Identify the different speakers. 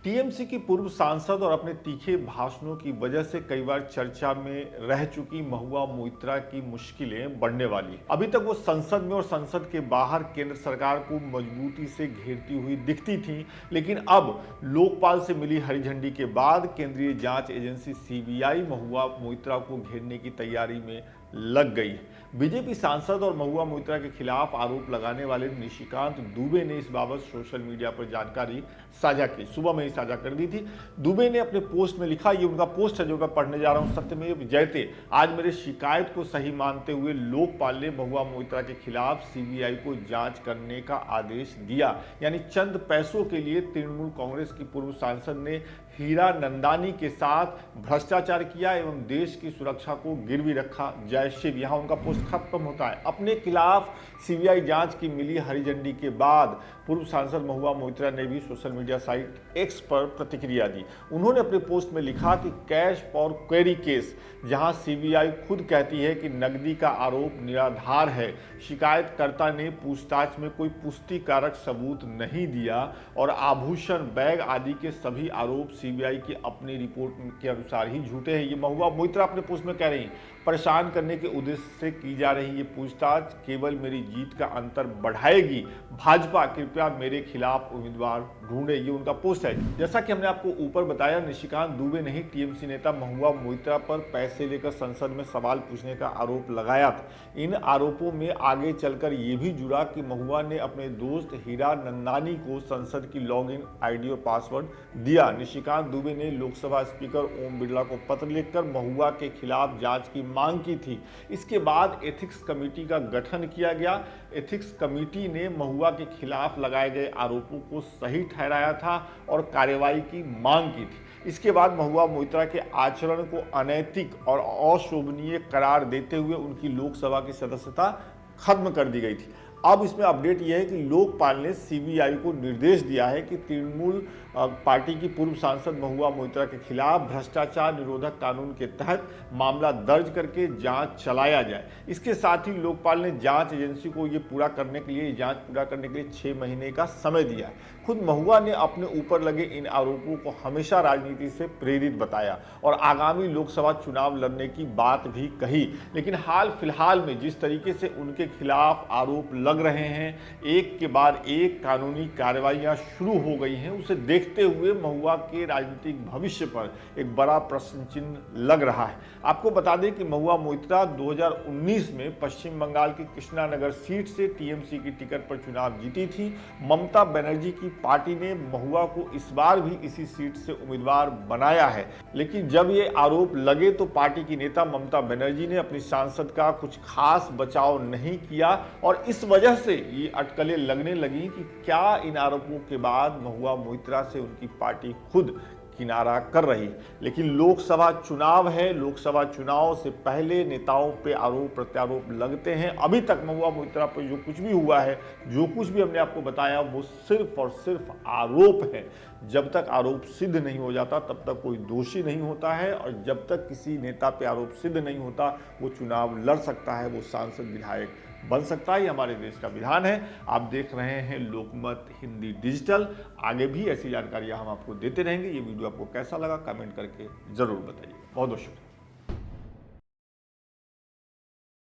Speaker 1: TMC की पूर्व सांसद और अपने तीखे भाषणों की वजह से कई बार चर्चा में रह चुकी महुआ मोइत्रा की मुश्किलें बढ़ने वाली है। अभी तक वो संसद में और संसद के बाहर केंद्र सरकार को मजबूती से घेरती हुई दिखती थी, लेकिन अब लोकपाल से मिली हरी झंडी के बाद केंद्रीय जांच एजेंसी सीबीआई महुआ मोइत्रा को घेरने की तैयारी में लग गई। बीजेपी सांसद और महुआ मोइत्रा के खिलाफ आरोप लगाने वाले निशिकांत दुबे ने इस बाबत सोशल मीडिया पर जानकारी साझा की। सुबह में ही साझा कर दी थी। दुबे ने अपने पोस्ट में लिखा, ये उनका पोस्ट है जो मैं पढ़ने जा रहा हूं। सत्यमेव जयते, आज मेरे शिकायत को सही मानते हुए लोकपाल ने महुआ मोइत्रा के खिलाफ सीबीआई को जांच करने का आदेश दिया। यानी चंद पैसों के लिए तृणमूल कांग्रेस की पूर्व सांसद ने हीरा नंदानी के साथ भ्रष्टाचार किया एवं देश की सुरक्षा को गिरवी रखा। जय शिव। यहां उनका पोस्ट खत्म होता है। अपने खिलाफ सीबीआई जांच की मिली हरी झंडी के बाद पूर्व सांसद महुआ मोइत्रा ने भी सोशल मीडिया साइट एक्स पर प्रतिक्रिया दी। उन्होंने अपने पोस्ट में लिखा कि कैश फॉर क्वेरी केस, जहां सीबीआई खुद कहती है कि नकदी का आरोप निराधार है, शिकायतकर्ता ने पूछताछ में कोई पुष्टिकारक सबूत नहीं दिया और आभूषण, बैग आदि के सभी आरोप सीबीआई की अपनी रिपोर्ट के अनुसार ही झूठे हैं। ये महुआ मोइत्रा अपने पोस्ट में कह रही हैं। परेशान करने के उद्देश्य से की जा रही ये पूछताछ केवल मेरी जीत का अंतर बढ़ाएगी। भाजपा कृपया मेरे खिलाफ उम्मीदवार ढूंढे। ये उनका पोस्ट है। जैसा कि हमने आपको ऊपर बताया, निशिकांत दुबे ने ही टीएमसी नेता महुआ मोइत्रा पर पैसे लेकर संसद में सवाल पूछने का आरोप लगाया था। इन आरोपों में आगे चलकर ये भी जुड़ा कि महुआ ने अपने दोस्त हीरा नंदानी को संसद की लॉगिन आईडी और पासवर्ड दिया। निशिकांत दुबे ने लोकसभा स्पीकर ओम बिरला को पत्र लिखकर महुआ के खिलाफ जांच की मांग की थी। इसके बाद एथिक्स कमेटी का गठन किया गया। एथिक्स कमेटी ने महुआ के खिलाफ लगाए गए आरोपों को सही ठहराया था और कार्रवाई की मांग की थी। इसके बाद महुआ मोइत्रा के आचरण को अनैतिक और अशोभनीय करार देते हुए उनकी लोकसभा की सदस्यता खत्म कर दी गई थी। अब इसमें अपडेट यह है कि लोकपाल ने सीबीआई को निर्देश दिया है कि तृणमूल पार्टी की पूर्व सांसद महुआ मोइत्रा के खिलाफ भ्रष्टाचार निरोधक कानून के तहत मामला दर्ज करके जांच चलाया जाए। इसके साथ ही लोकपाल ने जांच एजेंसी को ये जांच पूरा करने के लिए 6 महीने का समय दिया है। खुद महुआ ने अपने ऊपर लगे इन आरोपों को हमेशा राजनीति से प्रेरित बताया और आगामी लोकसभा चुनाव लड़ने की बात भी कही। लेकिन हाल फिलहाल में जिस तरीके से उनके खिलाफ आरोप लग रहे हैं, एक के बाद एक कानूनी कार्रवाइयां शुरू हो गई हैं, उसे देखते हुए महुआ के राजनीतिक भविष्य पर एक बड़ा प्रश्न चिन्ह लग रहा है। आपको बता दें कि महुआ मोइत्रा 2019 में पश्चिम बंगाल की कृष्णानगर सीट से टीएमसी की टिकट पर चुनाव जीती थी। ममता बनर्जी की पार्टी ने महुआ को इस बार भी इसी सीट से उम्मीदवार बनाया है, लेकिन जब ये आरोप लगे तो पार्टी की नेता ममता बनर्जी ने अपनी सांसद का कुछ खास बचाव नहीं किया और इस वजह से ये अटकलें लगने लगी कि क्या इन आरोपों के बाद महुआ मोइत्रा से उनकी पार्टी खुद किनारा कर रही है। लेकिन लोकसभा चुनाव है, लोकसभा चुनाव से पहले नेताओं पे आरोप प्रत्यारोप लगते हैं। अभी तक महुआ मोइत्रा पर जो कुछ भी हुआ है, जो कुछ भी हमने आपको बताया, वो सिर्फ और सिर्फ आरोप है। जब तक आरोप सिद्ध नहीं हो जाता तब तक कोई दोषी नहीं होता है और जब तक किसी नेता पे आरोप सिद्ध नहीं होता वो चुनाव लड़ सकता है, वो सांसद विधायक बन सकता है। ये हमारे देश का विधान है। आप देख रहे हैं लोकमत हिंदी डिजिटल। आगे भी ऐसी जानकारियां हम आपको देते रहेंगे। ये वीडियो आपको कैसा लगा कमेंट करके जरूर बताइए। बहुत बहुत शुक्रिया।